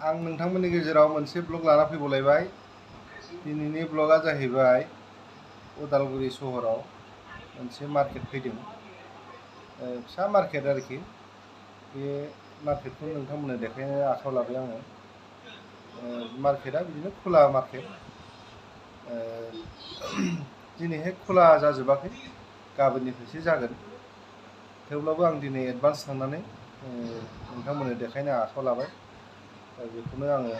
आं नोंथांमोननि गेजेराव मोनसे ब्लग लाना फैबावलायबाय। दिनैनि ब्लगा जाहैबाय उदालगुरि सहराव मोनसे मार्केट फैदों, फिसा मार्केट आरोखि। बे मार्केटखौ नोंथांमोननो देखायनो आखायाव लाबाय आङो। मार्केटआ बिदिनो खुला मार्केट। दिनैहाय खुला जाजोबाखै, गाबोननिफ्रायसो जागोन। थेवब्लाबो आं दिनै एडभान्स थांनानै नोंथांमोननो देखायनो आखायाव लाबाय। बेखौनो आङो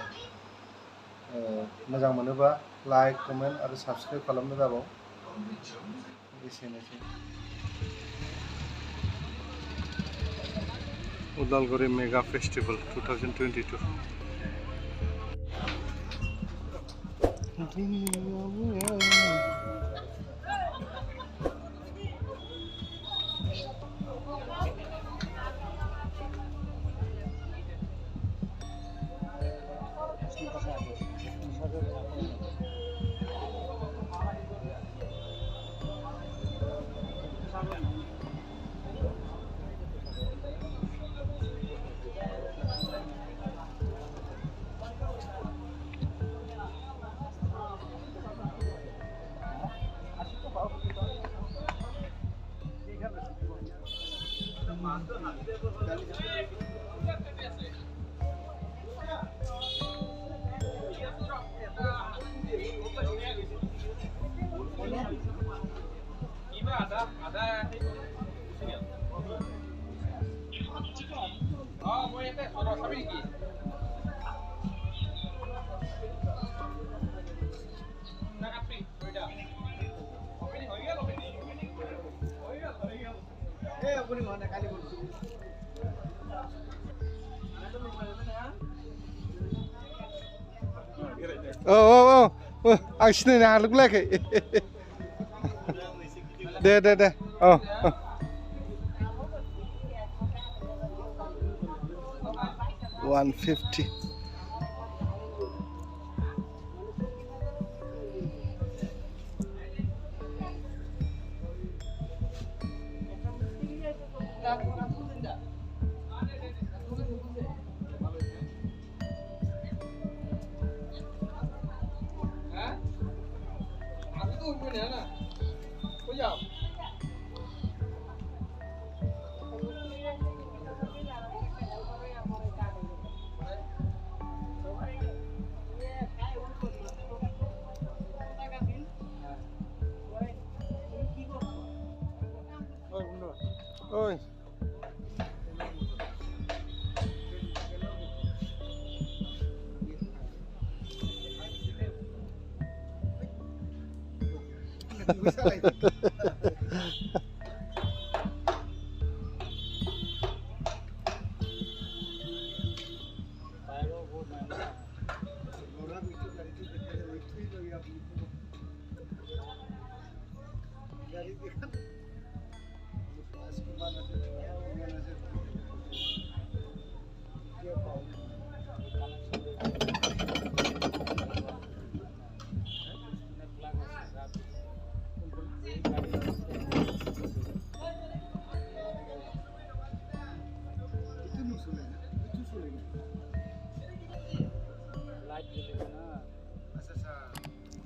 मोजां मोनोबा लाइक, कमेन्ट आरो साबस्क्राइब खालामनो दाबाव। एसेनोसै। Udalguri mega festival 2022। आं सिनायनो हालुगलायाखै। दे 150। Oi.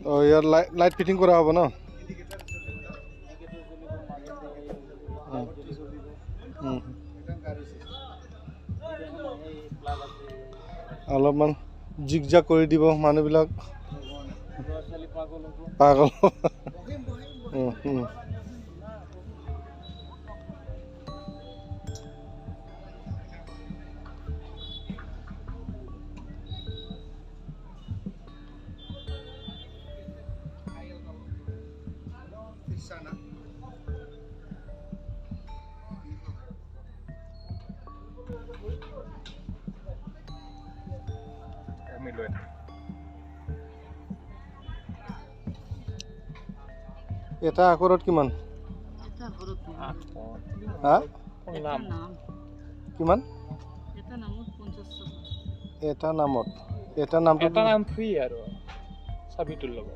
Oh, यार लाइट फिटिंग करा होगा ना? অলপমান জিগজাগ কৰি দিব মানুহবিলাক। পাগল। এটা আকৰত কিমান? এটা আকৰত হা? কিমান? এটা নামত 50 টকা। এটা নামত। এটা নাম ফ্ৰী আৰু চাবিটোৰ লগত।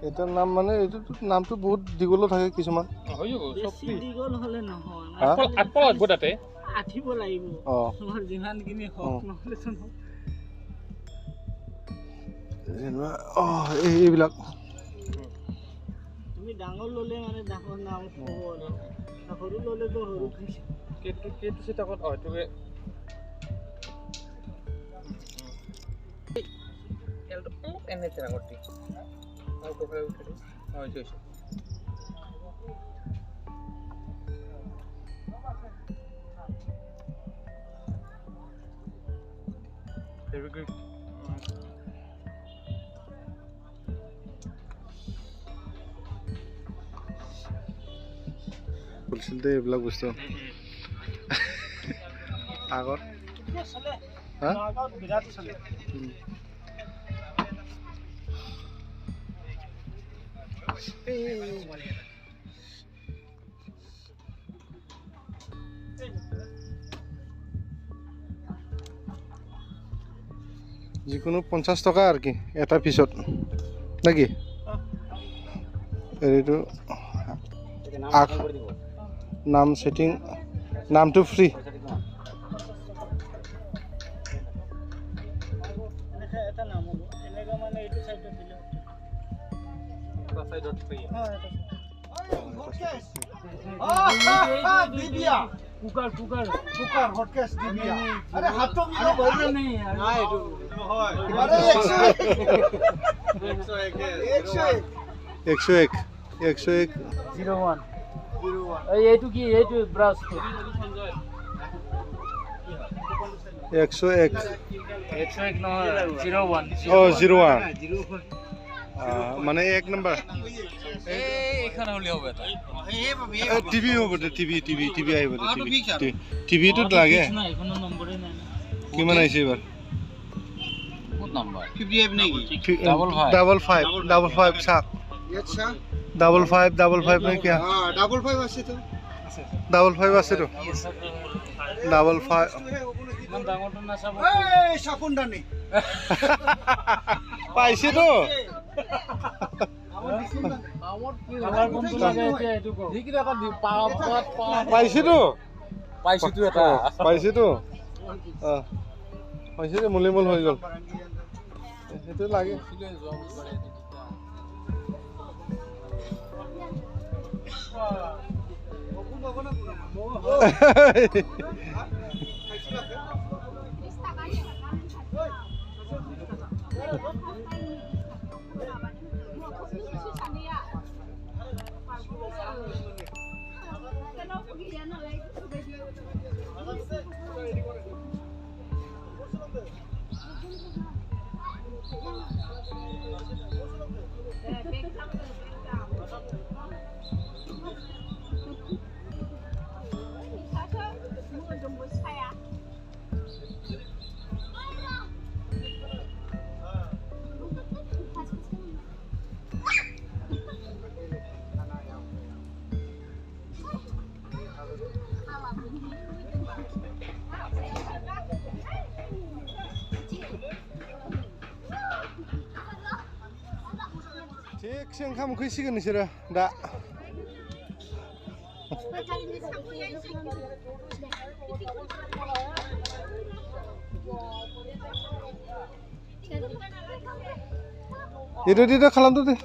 এটাৰ নাম মানে এইটো নামটো বহুত দীঘল থাকে কিছুমান। হৈ যাব সব ফ্ৰী। দীঘল হলে নহয়। আপল আছে তাতে। আঠিব লাগিব তোমাৰ যিমান কিনি হক নহলে চোন এইবিলাক তুমি ডাঙৰ ললে মানে ডাঙৰ নাম হ'ব আৰু সৰু ললে তো সৰু কেটো সিটাকত হয়তো এলটো এনে তেৰা করতে আর কোকরে উঠে হইছে very good বলছিল দে এইবিলাক বস্তু আগত হ্যাঁ আগত বিরাট চলে যিকোনো 50 টাকা আর কি এটা পিছত নাকি এইটো নাম সেটিং নামটো ফ্রি এটা নাম হলো এনেকা মানে এইটো সাইডত দিলে এটা সাইডত ফ্রি হ্যাঁ এটা কুকার কুকার কুকার হটকেস দিবিয়া আরে হাত তো আরে বললে নেই না এটো হয় আরে 101 01 এই এইটো কি এইটো ব্রাশ 101 নহয় 01 ও 01 মানে 1 নাম্বার এইখানে হলি হবে এটা টিভি হবে টিভি আইব টিভি তো লাগে না এখনো নম্বরে নাই কিমান আইছে এবার কত নাম্বার 55 নাকি 55 সাত আচ্ছা 55 নাই কি हां 55 আছে তো 55 আছে তো 55 মান ডাঙৰটো না চাব এই সাপুনডা নেই পাইছে তো আমার কি কালার কোনটো লাগে এটো কো ঠিকই এটা পাইছে তো এটা পাইছে তো পাইছে যে মলিমল হৈ গল এটো লাগে ঠিক ओंखाम उखैसिगोन नोंसोरो दा itu खालामदो दे